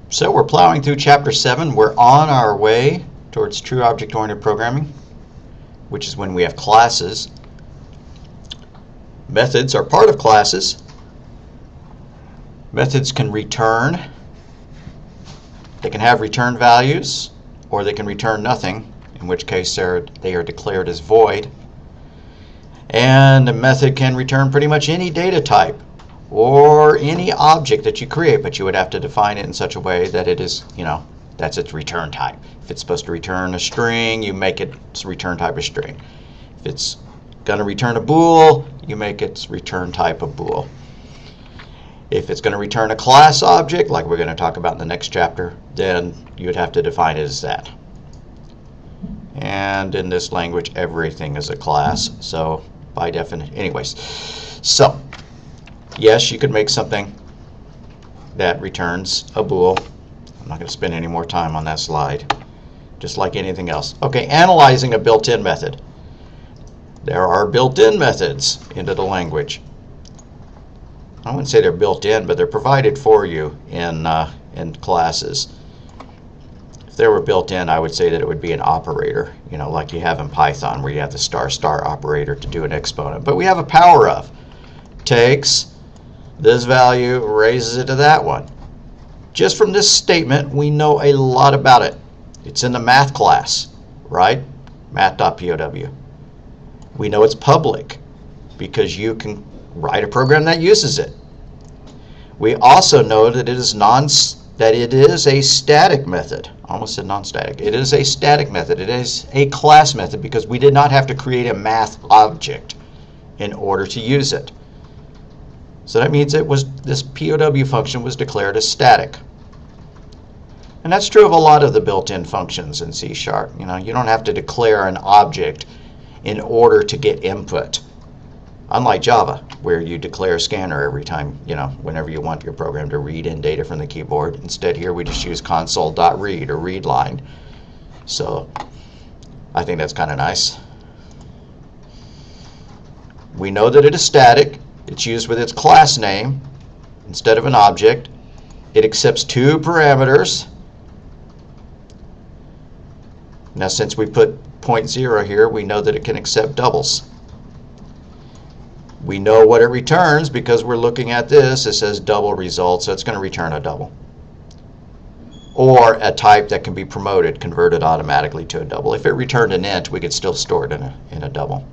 So we're plowing through Chapter 7. We're on our way towards true object-oriented programming, which is when we have classes. Methods are part of classes. Methods can return. They can have return values, or they can return nothing, in which case they are declared as void. And a method can return pretty much any data type or any object that you create, but you would have to define it in such a way that it is, that's its return type. If it's supposed to return a string, you make its return type a string. If it's going to return a bool, you make its return type a bool. If it's going to return a class object, like we're going to talk about in the next chapter, then you would have to define it as that. And in this language, everything is a class. So by definition, anyways. So yes, you could make something that returns a bool. I'm not going to spend any more time on that slide. Just like anything else. Okay, analyzing a built-in method. There are built-in methods into the language. I wouldn't say they're built in, but they're provided for you in classes. If they were built in, I would say that it would be an operator, like you have in Python, where you have the star operator to do an exponent. But we have a power of. Takes this value, raises it to that one. Just from this statement, we know a lot about it. It's in the math class, right? Math.pow. We know it's public because you can write a program that uses it. We also know that it is a static method. I almost said non-static. It is a static method. It is a class method because we did not have to create a math object in order to use it. So that means this POW function was declared as static. And that's true of a lot of the built-in functions in C#. You don't have to declare an object in order to get input. Unlike Java, where you declare a scanner every time, whenever you want your program to read in data from the keyboard. Instead here we just use console.read or read line. So I think that's kind of nice. We know that it is static. It's used with its class name instead of an object. It accepts two parameters. Now since we put 0.0 here, we know that it can accept doubles. We know what it returns because we're looking at this. It says double result, so it's going to return a double. Or a type that can be promoted, converted automatically to a double. If it returned an int, we could still store it in a double.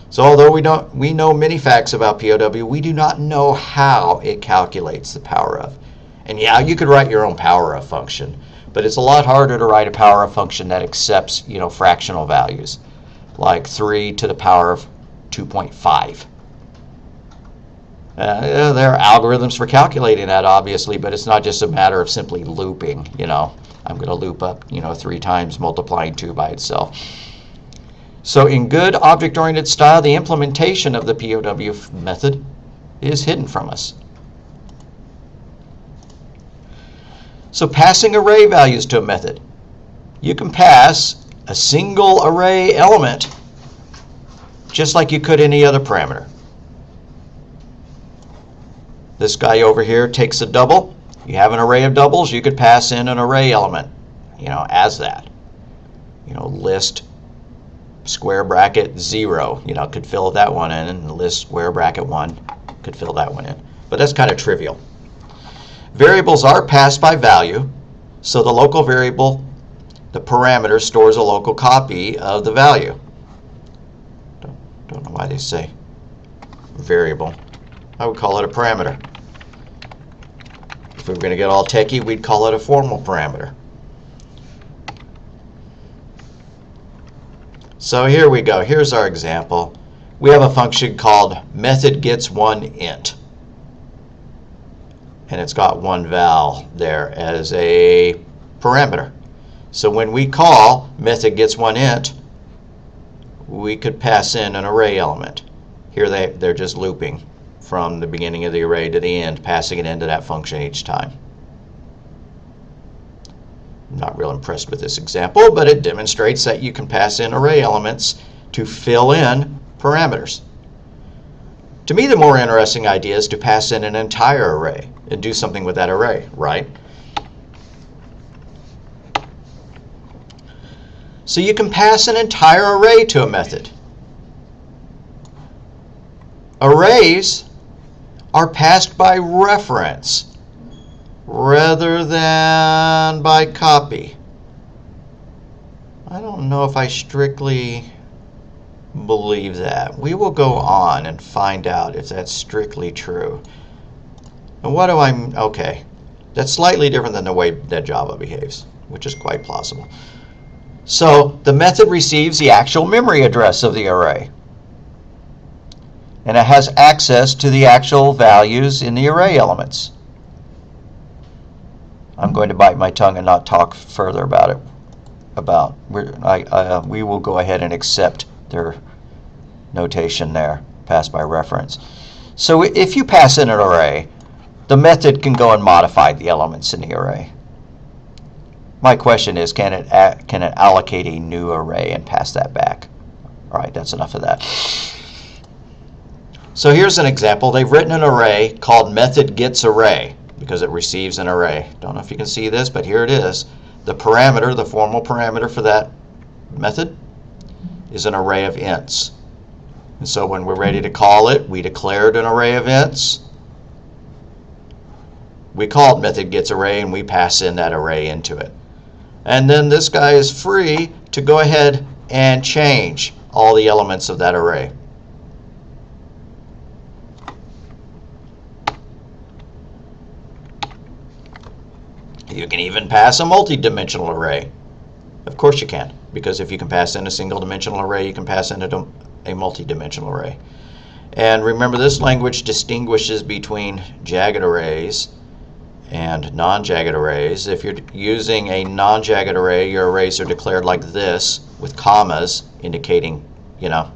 So although we know many facts about POW, we do not know how it calculates the power of. And yeah, you could write your own power of function, but it's a lot harder to write a power of function that accepts, fractional values, like 3 to the power of 2.5. There are algorithms for calculating that, obviously, but it's not just a matter of simply looping. I'm going to loop up, 3 times multiplying 2 by itself. So in good object-oriented style, the implementation of the POW method is hidden from us. So passing array values to a method. You can pass a single array element just like you could any other parameter. This guy over here takes a double. You have an array of doubles. You could pass in an array element, as that. List square bracket 0, could fill that one in, and list square bracket 1 could fill that one in. But that's kind of trivial. Variables are passed by value, so the local variable, the parameter, stores a local copy of the value. Don't know why they say variable. I would call it a parameter. If we were going to get all techie, we'd call it a formal parameter. So here we go. Here's our example. We have a function called method gets one int. And it's got one val there as a parameter. So when we call method gets one int, we could pass in an array element. Here they're just looping from the beginning of the array to the end, passing it into that function each time. I'm not real impressed with this example, but it demonstrates that you can pass in array elements to fill in parameters. To me, the more interesting idea is to pass in an entire array and do something with that array, right? So you can pass an entire array to a method. Arrays are passed by reference rather than by copy. I don't know if I strictly believe that. We will go on and find out if that's strictly true. And what do I... Okay. That's slightly different than the way that Java behaves, which is quite plausible. So the method receives the actual memory address of the array. And it has access to the actual values in the array elements. I'm going to bite my tongue and not talk further about it. We will go ahead and accept their notation there, pass by reference. So if you pass in an array, the method can go and modify the elements in the array. My question is, can it allocate a new array and pass that back? All right, that's enough of that. So here's an example. They've written an array called method gets array because it receives an array. Don't know if you can see this, but here it is. The parameter, the formal parameter for that method, is an array of ints. And so when we're ready to call it, we declared an array of ints. We called method gets array and we pass in that array into it. And then this guy is free to go ahead and change all the elements of that array. You can even pass a multidimensional array. Of course you can, because if you can pass in a single dimensional array, you can pass in a multidimensional array. And remember, this language distinguishes between jagged arrays and non-jagged arrays. If you're using a non-jagged array, your arrays are declared like this with commas indicating, that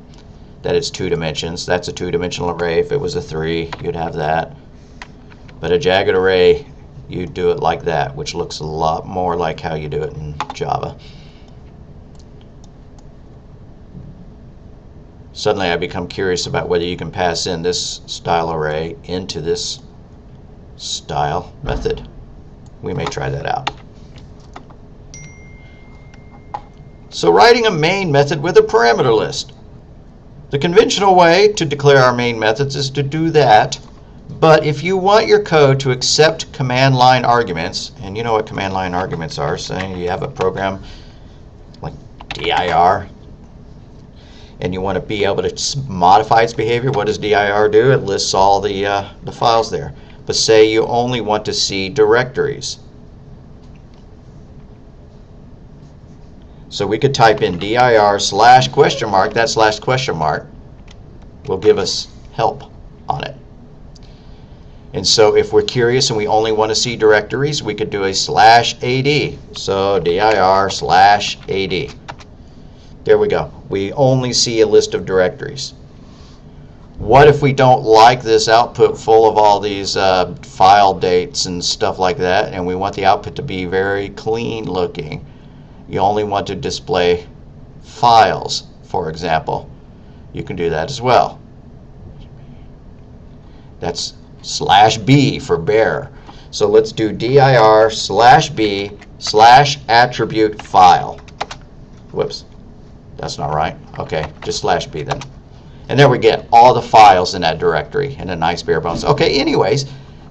it's 2 dimensions. That's a 2-dimensional array. If it was a 3, you'd have that. But a jagged array, you do it like that, which looks a lot more like how you do it in Java. Suddenly I become curious about whether you can pass in this style array into this style method. We may try that out. So writing a main method with a parameter list. The conventional way to declare our main methods is to do that. But if you want your code to accept command line arguments, and you know what command line arguments are, saying you have a program like dir, and you want to be able to modify its behavior, what does dir do? It lists all the files there. But say you only want to see directories. So we could type in dir /?, that / will give us help on it. And so if we're curious and we only want to see directories, we could do a /AD. So dir/AD. There we go. We only see a list of directories. What if we don't like this output full of all these file dates and stuff like that, and we want the output to be very clean looking? You only want to display files, for example. You can do that as well. That's /B for bear. So let's do dir/B /attribute file. Whoops, that's not right. Okay, just /B then. And there we get all the files in that directory in a nice bare bones. Okay, anyways,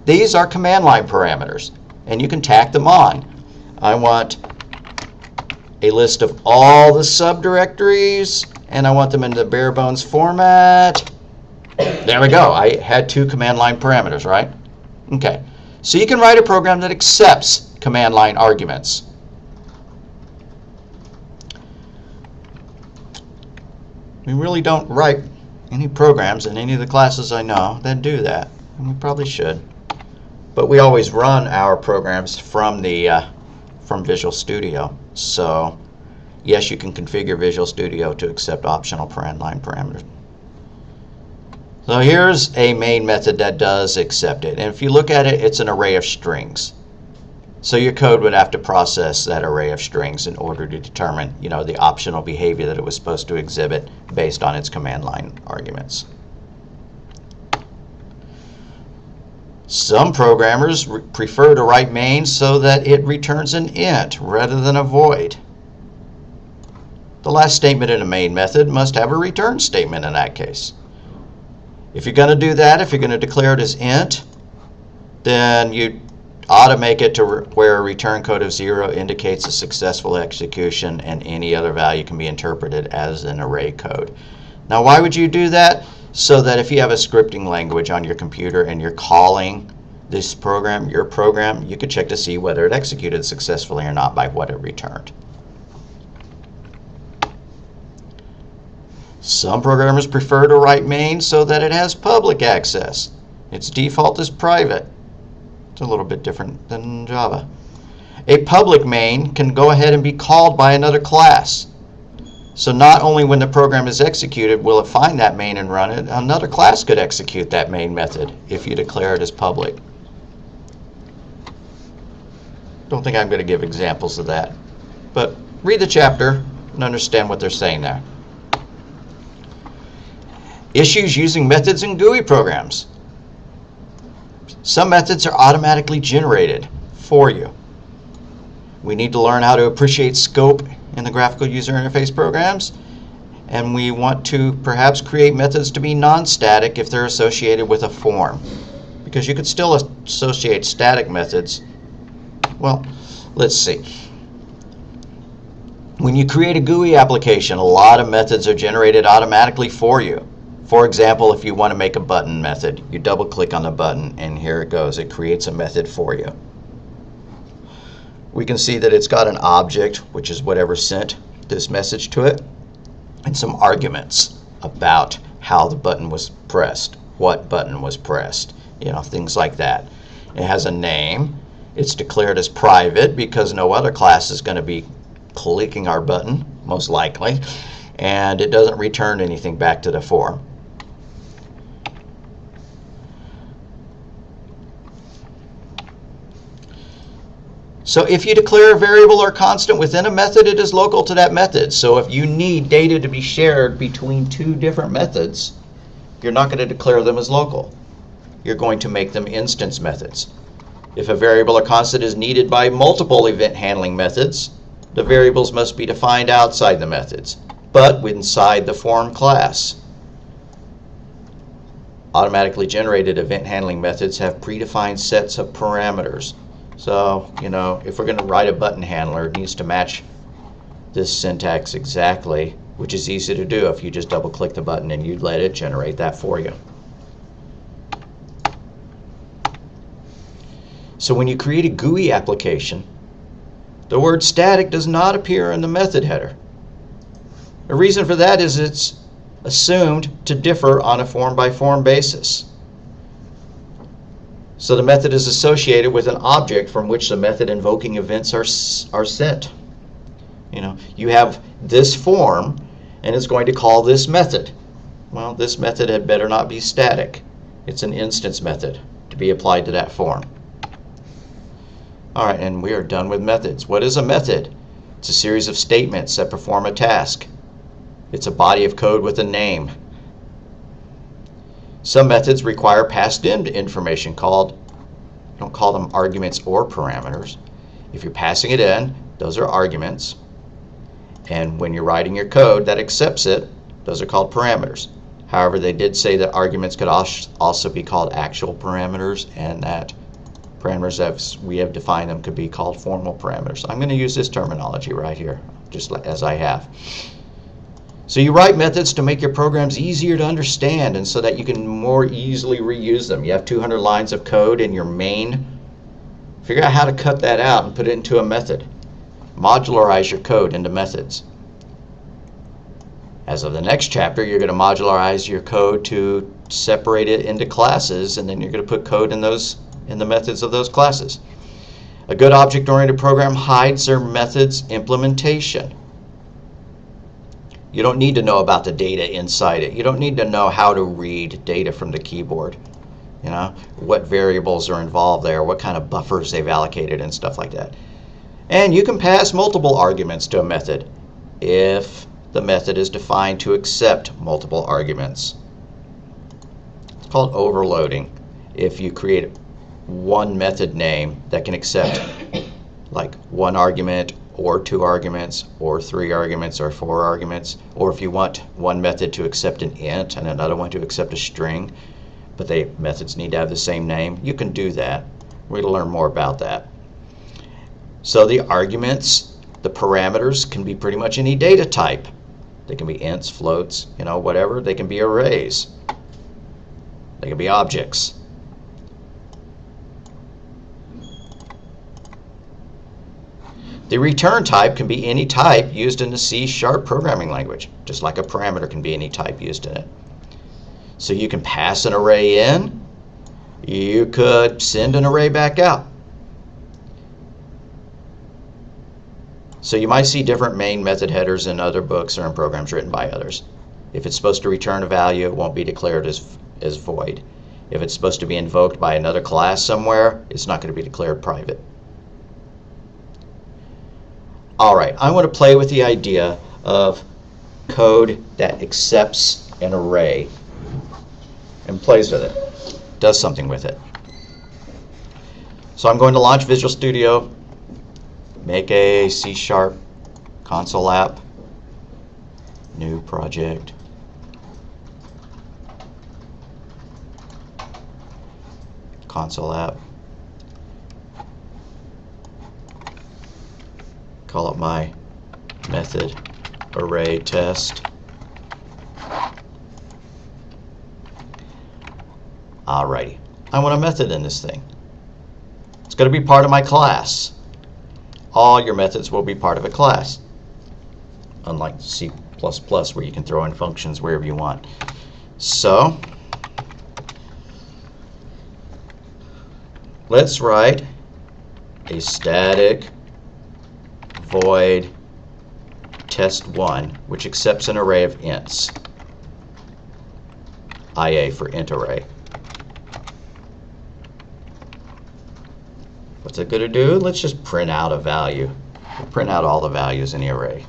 these are command line parameters, and you can tack them on. I want a list of all the subdirectories, and I want them in the bare bones format. There we go. I had 2 command line parameters, right? Okay. So you can write a program that accepts command line arguments. We really don't write any programs in any of the classes I know that do that, and we probably should. But we always run our programs from Visual Studio. So yes, you can configure Visual Studio to accept optional command line parameters. So here's a main method that does accept it. And if you look at it, it's an array of strings. So your code would have to process that array of strings in order to determine, the optional behavior that it was supposed to exhibit based on its command line arguments. Some programmers prefer to write main so that it returns an int rather than a void. the last statement in a main method must have a return statement in that case. If you're going to do that, if you're going to declare it as int, then you ought to make it to where a return code of 0 indicates a successful execution and any other value can be interpreted as an array code. Now, why would you do that? So that if you have a scripting language on your computer and you're calling this program, your program, you could check to see whether it executed successfully or not by what it returned. Some programmers prefer to write main so that it has public access. Its default is private. It's a little bit different than Java. A public main can go ahead and be called by another class. So not only when the program is executed will it find that main and run it, another class could execute that main method if you declare it as public. Don't think I'm going to give examples of that, but read the chapter and understand what they're saying there. Issues using methods in GUI programs. Some methods are automatically generated for you. We need to learn how to appreciate scope in the graphical user interface programs, and we want to perhaps create methods to be non-static if they're associated with a form, because you could still associate static methods. Well, let's see. When you create a GUI application, a lot of methods are generated automatically for you. For example, if you want to make a button method, you double click on the button and here it goes. It creates a method for you. We can see that it's got an object, which is whatever sent this message to it, and some arguments about how the button was pressed, what button was pressed, things like that. It has a name. It's declared as private because no other class is going to be clicking our button, most likely, and it doesn't return anything back to the form. So if you declare a variable or constant within a method, it is local to that method. So if you need data to be shared between two different methods, you're not going to declare them as local. You're going to make them instance methods. If a variable or constant is needed by multiple event handling methods, the variables must be defined outside the methods, but inside the form class. Automatically generated event handling methods have predefined sets of parameters. So, if we're going to write a button handler, it needs to match this syntax exactly, which is easy to do if you just double click the button and you let it generate that for you. So when you create a GUI application, the word static does not appear in the method header. The reason for that is it's assumed to differ on a form-by-form basis. So the method is associated with an object from which the method invoking events are sent. You have this form and it's going to call this method. Well, this method had better not be static. It's an instance method to be applied to that form. All right, and we are done with methods. What is a method? It's a series of statements that perform a task. It's a body of code with a name. Some methods require passed-in information don't call them arguments or parameters. If you're passing it in, those are arguments. And when you're writing your code that accepts it, those are called parameters. However, they did say that arguments could also be called actual parameters, and that parameters as we have defined them could be called formal parameters. I'm going to use this terminology right here, just as I have. So you write methods to make your programs easier to understand and so that you can more easily reuse them. You have 200 lines of code in your main. Figure out how to cut that out and put it into a method. Modularize your code into methods. As of the next chapter, you're going to modularize your code to separate it into classes, and then you're going to put code in the methods of those classes. A good object-oriented program hides their methods implementation. You don't need to know about the data inside it. You don't need to know how to read data from the keyboard. What variables are involved there, what kind of buffers they've allocated and stuff like that. And you can pass multiple arguments to a method if the method is defined to accept multiple arguments. It's called overloading. If you create one method name that can accept like one argument or 2 arguments, or 3 arguments, or 4 arguments, or if you want one method to accept an int and another one to accept a string, but the methods need to have the same name, you can do that. We're going to learn more about that. So the arguments, the parameters, can be pretty much any data type. They can be ints, floats, whatever. They can be arrays. They can be objects. The return type can be any type used in the C# programming language, just like a parameter can be any type used in it. So you can pass an array in. You could send an array back out. So you might see different main method headers in other books or in programs written by others. If it's supposed to return a value, it won't be declared as void. If it's supposed to be invoked by another class somewhere, it's not going to be declared private. All right, I want to play with the idea of code that accepts an array and plays with it, does something with it. So I'm going to launch Visual Studio, make a C# console app, new project, console app, call it my method array test. Alrighty, I want a method in this thing. It's going to be part of my class. All your methods will be part of a class, unlike C++ where you can throw in functions wherever you want. So let's write a static void test1, which accepts an array of ints, IA for int array. What's it going to do? Let's just print out a value. We'll print out all the values in the array.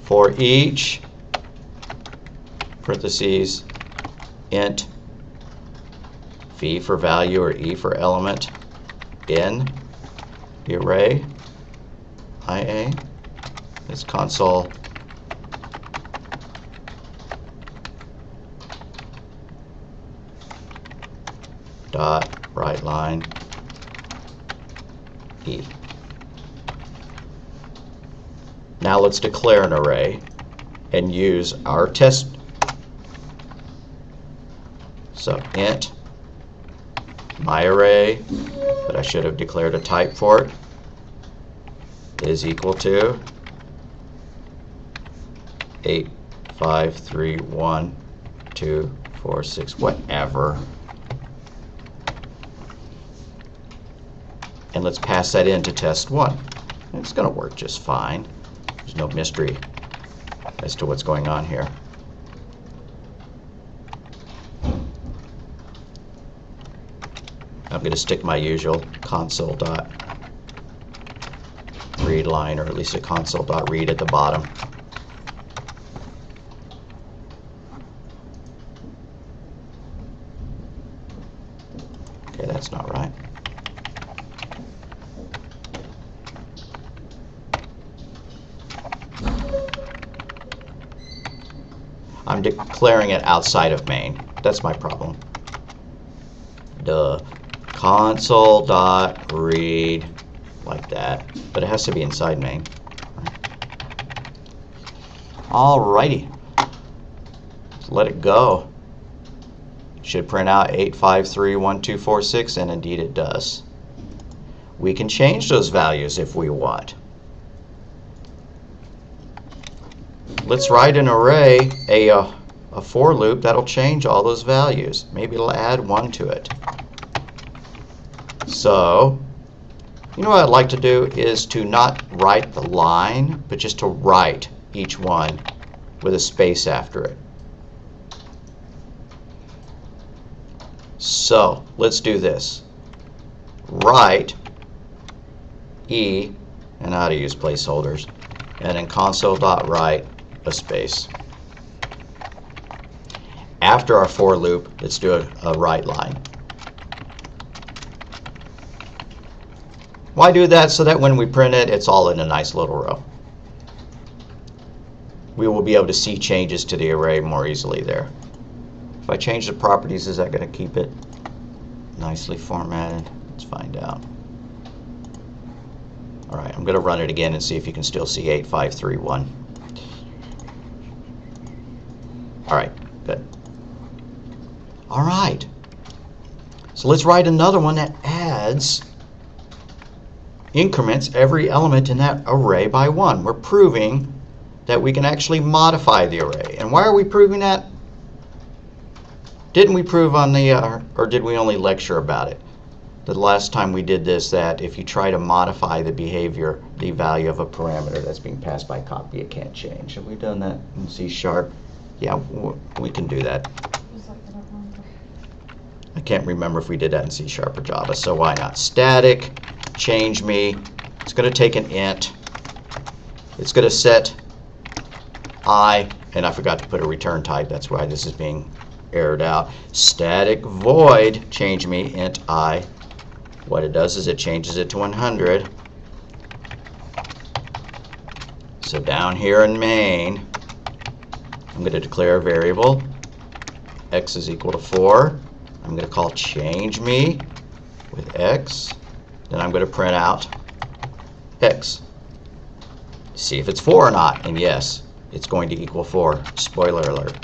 For each, parentheses, int, v for value or e for element, in the array, IA, is console dot write line e. Now let's declare an array and use our test. So int my array, but I should have declared a type for it, is equal to 8, 5, 3, 1, 2, 4, 6, whatever. And let's pass that into test1. It's going to work just fine. There's no mystery as to what's going on here. I'm going to stick my usual console.read line, or at least a console.read at the bottom. Okay, that's not right. I'm declaring it outside of main. That's my problem. Duh. Console.read like that, but it has to be inside main. Alrighty, let it go. It should print out 8, 5, 3, 1, 2, 4, 6, and indeed it does. We can change those values if we want. Let's write an array, a for loop that'll change all those values. Maybe it'll add 1 to it. So, you know what I'd like to do is to not write the line, but just to write each one with a space after it. So, let's do this. Write E, and how to use placeholders, and then console.write a space. After our for loop, let's do a write line. Why do that? So that when we print it, it's all in a nice little row. We will be able to see changes to the array more easily there. If I change the properties, is that going to keep it nicely formatted? Let's find out. All right, I'm going to run it again and see if you can still see 8531. All right, good. All right. So let's write another one that adds, increments every element in that array by 1. We're proving that we can actually modify the array. And why are we proving that? Didn't we prove on the, or did we only lecture about it? The last time we did this, that if you try to modify the behavior, the value of a parameter that's being passed by copy, it can't change. Have we done that in C#? Yeah, we can do that. I can't remember if we did that in C# or Java, so why not? Static, change me. It's going to take an int. It's going to set I, and I forgot to put a return type. That's why this is being errored out. Static void, change me, int I. What it does is it changes it to 100. So down here in main, I'm going to declare a variable. X is equal to 4. I'm going to call change me with X. Then I'm going to print out X. See if it's 4 or not. And yes, it's going to equal 4. Spoiler alert.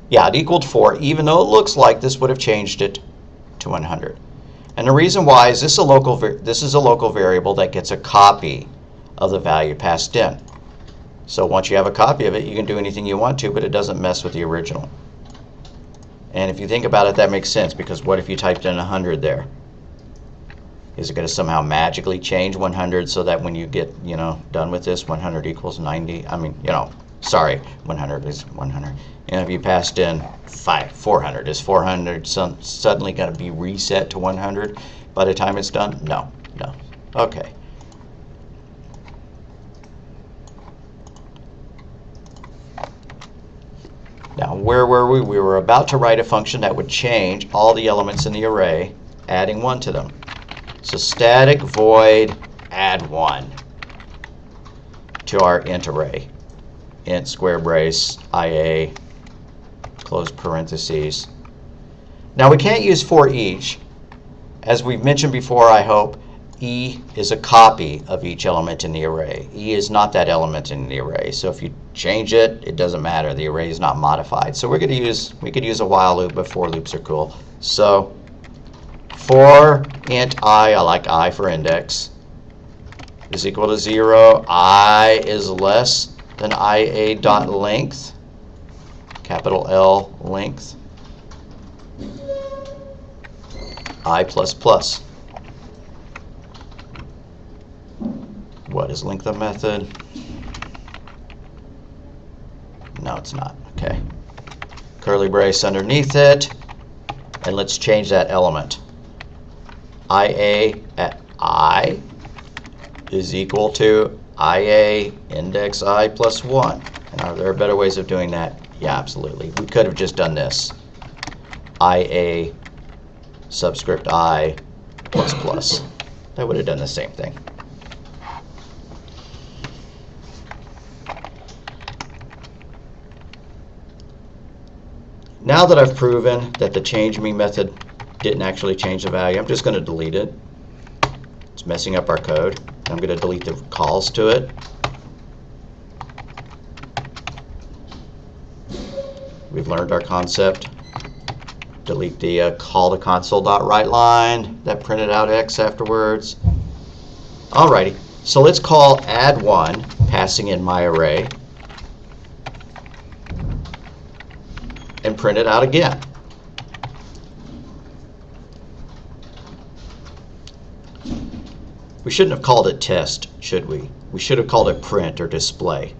Yeah, it equaled 4, even though it looks like this would have changed it to 100. And the reason why is this is a local variable that gets a copy of the value passed in. So once you have a copy of it, you can do anything you want to, but it doesn't mess with the original. And if you think about it, that makes sense, because what if you typed in 100 there? Is it going to somehow magically change 100 so that when you get, done with this, 100 equals 90? I mean, sorry, 100 is 100. And if you passed in 400, is 400 suddenly going to be reset to 100 by the time it's done? No. Okay. Now, where were we? We were about to write a function that would change all the elements in the array, adding 1 to them. So static void add 1 to our int array. Int square brace IA close parentheses. Now we can't use for each. As we've mentioned before, I hope, E is a copy of each element in the array. E is not that element in the array. So if you change it, it doesn't matter. The array is not modified. So we could use a while loop, but for loops are cool. So for int I like I for index, is equal to 0. I is less than IA dot length, capital L length, I plus plus. What is length of method? No, it's not. Okay. Curly brace underneath it, and let's change that element. IA at I is equal to IA index I plus 1. And are there better ways of doing that? Yeah, absolutely. We could have just done this. IA subscript I plus plus. That would have done the same thing. Now that I've proven that the change me method didn't actually change the value, I'm just going to delete it. It's messing up our code. I'm going to delete the calls to it. We've learned our concept. Delete the call to console.writeLine that printed out X afterwards. Alrighty, so let's call add1, passing in my array, and print it out again. We shouldn't have called it test, should we? We should have called it print or display.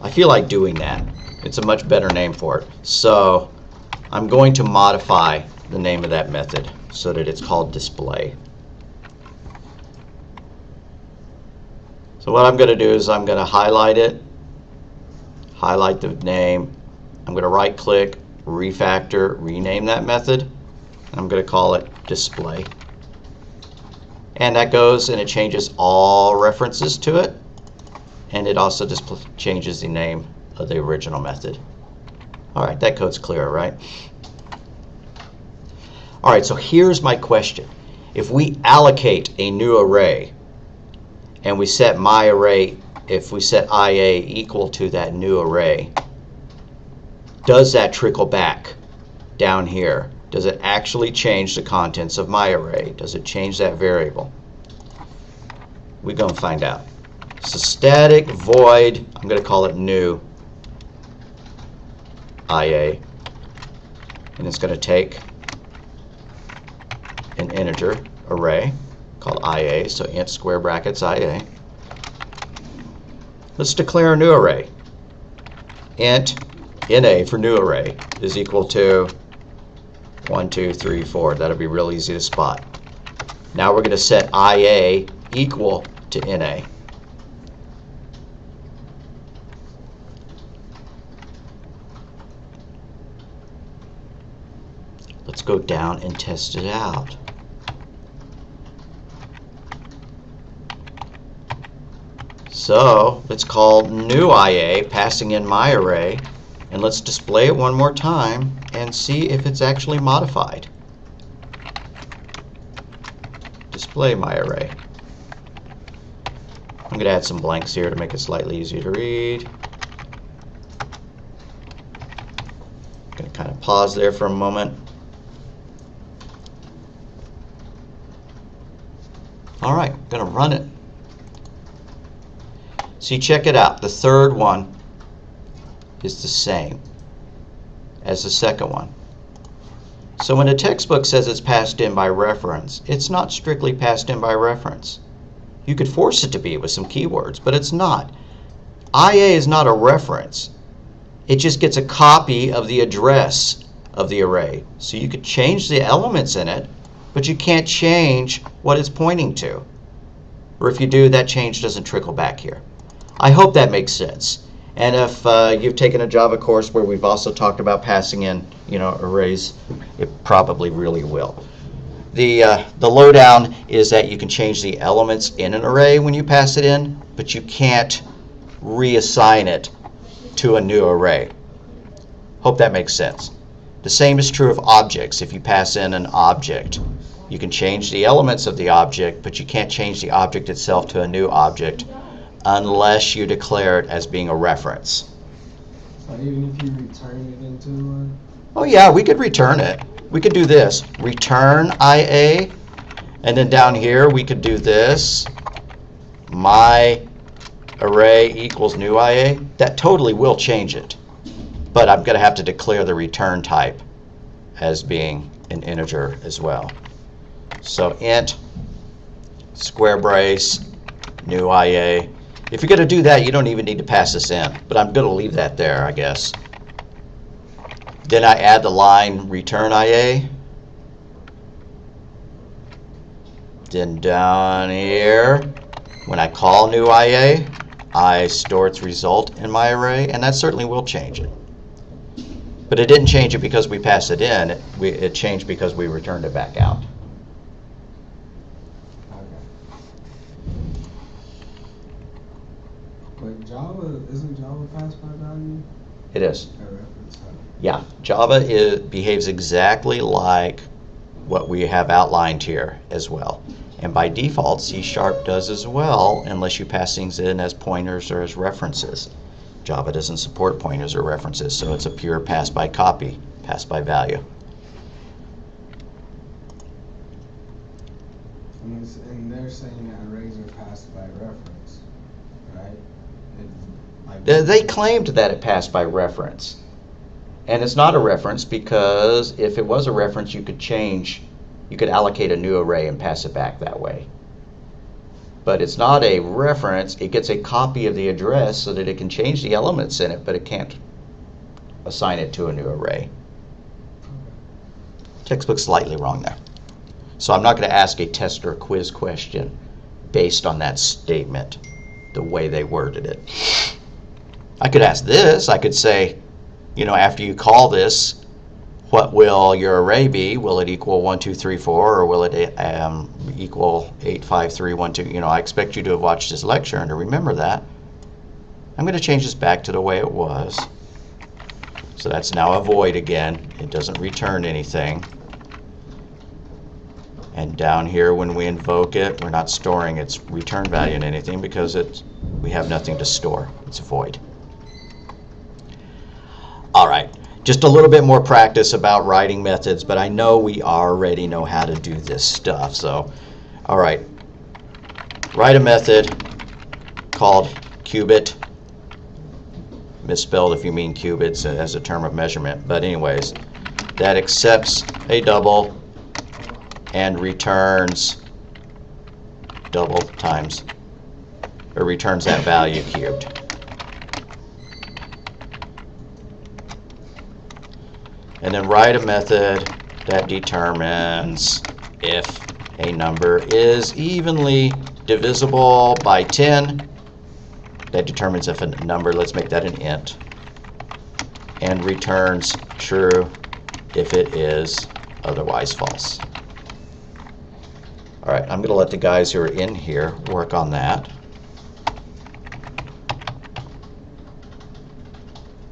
I feel like doing that. It's a much better name for it. So I'm going to modify the name of that method so that it's called display. So what I'm going to do is I'm going to highlight it, highlight the name. I'm going to right click, refactor, rename that method. I'm going to call it display. And that goes and it changes all references to it. And it also just changes the name of the original method. All right, that code's clear, right? All right, so here's my question. If we allocate a new array and we set myArray, if we set IA equal to that new array, does that trickle back down here? Does it actually change the contents of myArray? Does it change that variable? We're going to find out. So static void, I'm going to call it new IA, and it's going to take an integer array called IA, so int square brackets IA. Let's declare a new array. Int NA for new array is equal to 1, 2, 3, 4. That'll be real easy to spot. Now we're going to set IA equal to NA. Let's go down and test it out. So let's call new IA, passing in myArray, and let's display it one more time and see if it's actually modified. Display myArray. I'm going to add some blanks here to make it slightly easier to read. I'm going to kind of pause there for a moment. All right, I'm going to run it. See, check it out. The third one is the same as the second one. So when a textbook says it's passed in by reference, it's not strictly passed in by reference. You could force it to be with some keywords, but it's not. IA is not a reference. It just gets a copy of the address of the array. So you could change the elements in it, but you can't change what it's pointing to. Or if you do, that change doesn't trickle back here. I hope that makes sense. And if you've taken a Java course where we've also talked about passing in, arrays, it probably really will. The lowdown is that you can change the elements in an array when you pass it in, but you can't reassign it to a new array. Hope that makes sense. The same is true of objects. If you pass in an object, you can change the elements of the object, but you can't change the object itself to a new object unless you declare it as being a reference. So even if you return it into one? Oh yeah, we could return it. We could do this. Return IA, and then down here we could do this. My array equals new IA. That totally will change it. But I'm going to have to declare the return type as being an integer as well. So int square brace new IA. If you're going to do that, you don't even need to pass this in, but I'm going to leave that there, I guess. Then I add the line return IA. Then down here, when I call new IA, I store its result in my array, and that certainly will change it. But it didn't change it because we passed it in. It changed because we returned it back out. But Java, isn't Java passed by value? It is. Yeah, Java behaves exactly like what we have outlined here as well. And by default, C# does as well, unless you pass things in as pointers or as references. Java doesn't support pointers or references, so it's a pure pass by copy, pass by value. And they're saying that arrays are passed by reference, right? They claimed that it passed by reference. And it's not a reference because if it was a reference, you could allocate a new array and pass it back that way. But it's not a reference. It gets a copy of the address so that it can change the elements in it, but it can't assign it to a new array. Textbook's slightly wrong there. So I'm not going to ask a test or quiz question based on that statement, the way they worded it. I could ask this. I could say, you know, after you call this, what will your array be? Will it equal 1, 2, 3, 4, or will it equal 8, 5, 3, 1, 2? You know, I expect you to have watched this lecture and to remember that. I'm going to change this back to the way it was. So that's now a void again. It doesn't return anything. And down here, when we invoke it, we're not storing its return value in anything because we have nothing to store. It's a void. All right, just a little bit more practice about writing methods, but I know we already know how to do this stuff. So, all right, write a method called qubit. Misspelled if you mean qubits as a term of measurement, but anyways, that accepts a double and returns double times, or returns that value cubed. And then write a method that determines if a number is evenly divisible by 10. That determines if a number, let's make that an int, and returns true if it is otherwise false. All right, I'm going to let the guys who are in here work on that.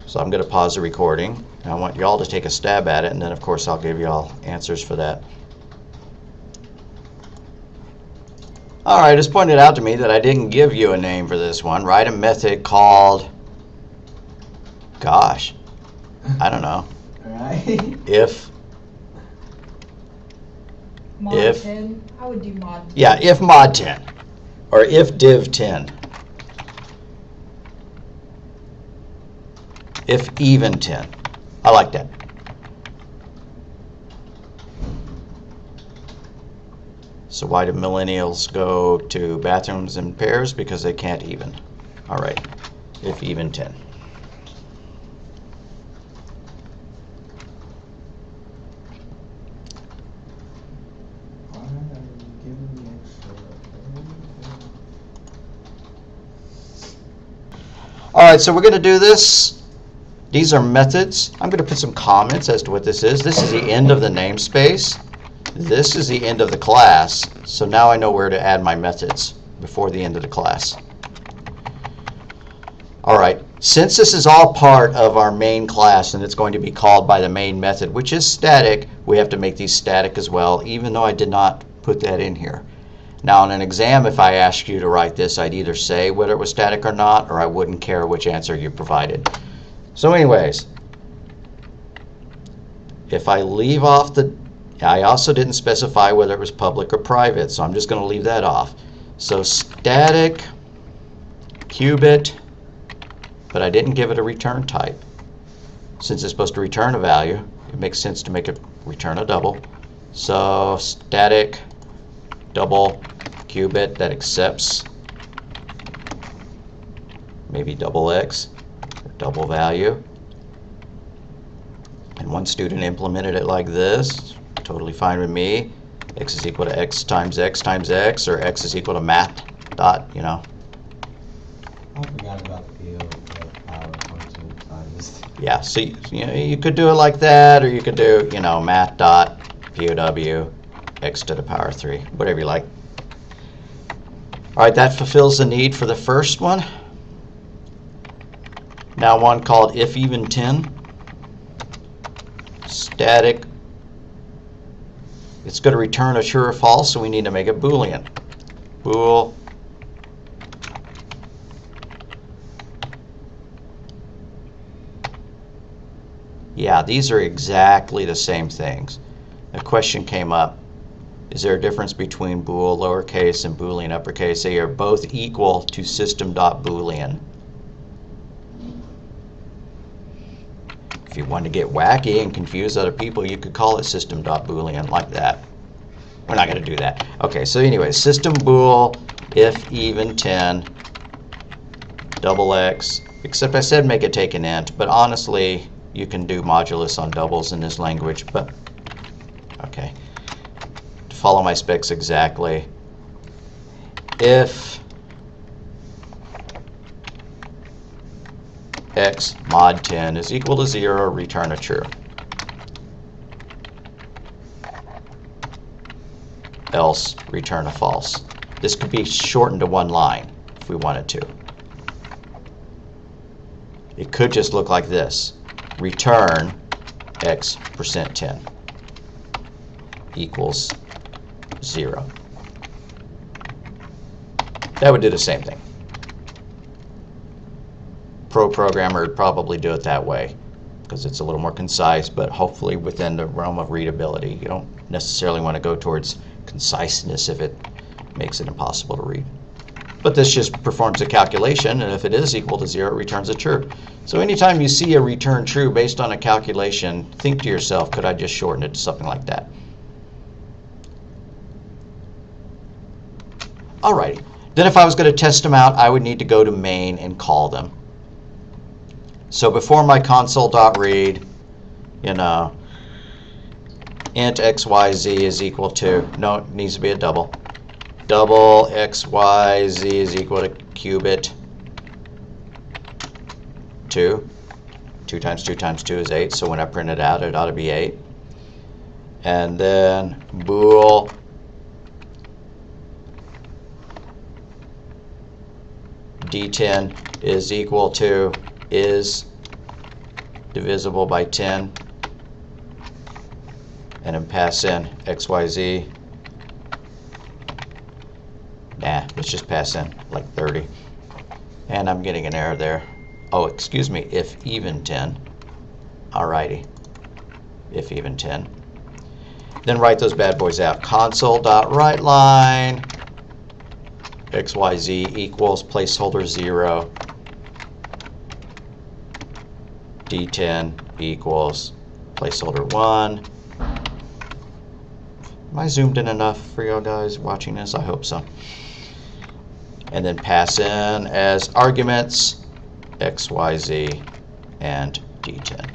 So I'm going to pause the recording. And I want you all to take a stab at it, and then of course I'll give you all answers for that. All right, it's pointed out to me that I didn't give you a name for this one. Write a method called, gosh, I don't know. All right. If Mod 10. I would do mod 10. Yeah, if mod 10, or if div 10, if even 10. I like that. So why do millennials go to bathrooms in pairs? Because they can't even. All right, if even 10. Why are you giving me extra? All right, so we're going to do this. These are methods. I'm going to put some comments as to what this is. This is the end of the namespace. This is the end of the class. So now I know where to add my methods before the end of the class. All right, since this is all part of our main class and it's going to be called by the main method, which is static, we have to make these static as well, even though I did not put that in here. Now in an exam, if I asked you to write this, I'd either say whether it was static or not, or I wouldn't care which answer you provided. So anyways, if I leave off I also didn't specify whether it was public or private, so I'm just going to leave that off. So static qubit, but I didn't give it a return type. Since it's supposed to return a value, it makes sense to make it return a double. So static double qubit that accepts maybe double x, or double value. And one student implemented it like this. Totally fine with me. X is equal to x times x times x, or x is equal to math dot, you know. I forgot about the power function times. Yeah, so you could do it like that, or you could do, you know, math dot POW x to the power 3, whatever you like. All right, that fulfills the need for the first one. Now one called if even 10. Static. It's going to return a true or false, so we need to make it Boolean. Bool. Yeah, these are exactly the same things. A question came up. Is there a difference between bool lowercase and boolean uppercase? They are both equal to system.boolean. If you want to get wacky and confuse other people, you could call it system.boolean like that. We're not going to do that. Okay, so anyway, system bool if even 10 double x, except I said make it take an int, but honestly you can do modulus on doubles in this language, but okay. To follow my specs exactly, if x mod 10 is equal to 0, return a true. Else return a false. This could be shortened to one line if we wanted to. It could just look like this. Return x% 10 equals 0. That would do the same thing. Pro programmer would probably do it that way because it's a little more concise, but hopefully within the realm of readability. You don't necessarily want to go towards conciseness if it makes it impossible to read. But this just performs a calculation, and if it is equal to 0, it returns a true. So anytime you see a return true based on a calculation, think to yourself, could I just shorten it to something like that? Alrighty. Then if I was going to test them out, I would need to go to main and call them. So before my console.read, int xyz is equal to, no, it needs to be a double. Double xyz is equal to qubit 2. 2 times 2 times 2 is 8, so when I print it out, it ought to be 8. And then bool d10 is equal to is divisible by 10, and then pass in xyz. Nah, let's just pass in like 30. And I'm getting an error there. Oh, excuse me, if even 10. Alrighty, if even 10. Then write those bad boys out. Console.writeLine xyz equals placeholder 0. d10 equals placeholder 1. Am I zoomed in enough for you guys watching this? I hope so. And then pass in as arguments xyz and d10.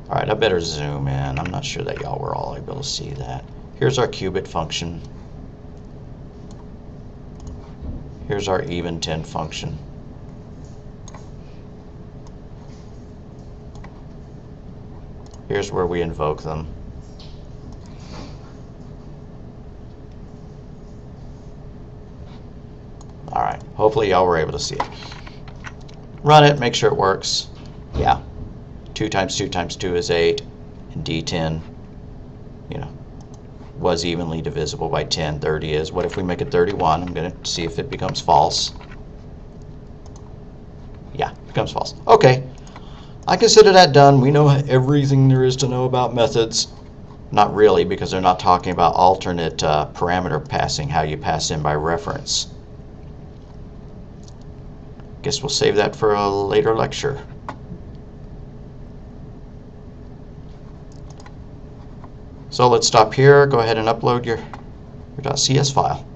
Alright, I better zoom in. I'm not sure that y'all were all able to see that. Here's our qubit function. Here's our even 10 function. Here's where we invoke them. Alright, hopefully y'all were able to see it. Run it, make sure it works. Yeah, 2 times 2 times 2 is 8, and d10, was evenly divisible by 10. 30 is. What if we make it 31? I'm going to see if it becomes false. Yeah, it becomes false. Okay, I consider that done. We know everything there is to know about methods. Not really, because they're not talking about alternate parameter passing, how you pass in by reference. Guess we'll save that for a later lecture. So let's stop here. Go ahead and upload your .cs file.